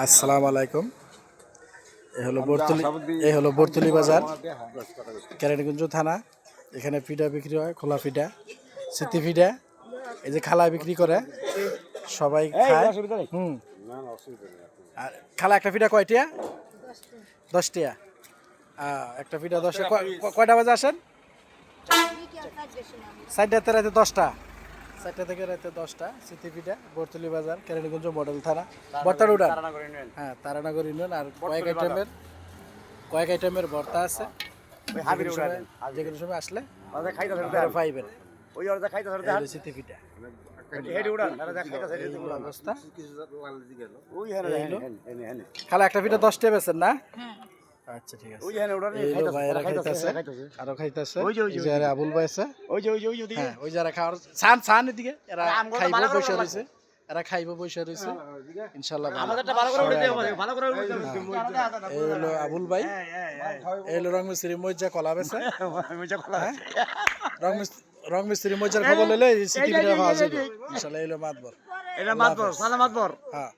আসসালামু আলাইকুম। এই হলো বরতুলি বাজার, কেরানীগঞ্জ থানা। এখানে পিঠা বিক্রি হয়, খোলা পিঠা, স্মৃতি পিঠা। এই যে খালা বিক্রি করে, সবাই খায়। আর খালা একটা পিঠা কয়টিয়া? 10 টিয়া। একটা পিঠা 10। কয়টা বাজে আসেন? 4টা রাতে 10টা। 4টা থেকে রাতে 10টা। স্মৃতি পিঠা, বরতুলি বাজার, কেরানীগঞ্জ মডেল থানা, বর্তারুডা। হ্যাঁ, তারানগর ইউনিয়ন। আর কয়েক আইটেমের ভর্তা আছে। যে কোনো সময় আসলে পাইবেন। স্মৃতি পিঠা অবস্থা। খালা একটা পিঠা 10 টাকা বেচেন না? আচ্ছা, ঠিক আছে। ভাইয়েরা খাইতেছে, আরো খাইতেছে। আবুল ভাই আছে, ওই যারা খাওয়ার ছান এদিকে, এরা খাইবো বসে রয়েছে। এরা খাইবো বসে রয়েছে ইনশাল্লাহ। এই হলো আবুল ভাই, এই হলো রং মিস্ত্রি মজ্জা কলা বেছে। রং মিস্ত্রি মজ্জার খবর লইলে স্মৃতি পিঠা পাওয়া যাবে ইনশাল্লাহ। এই হলো মাতবর। হ্যাঁ।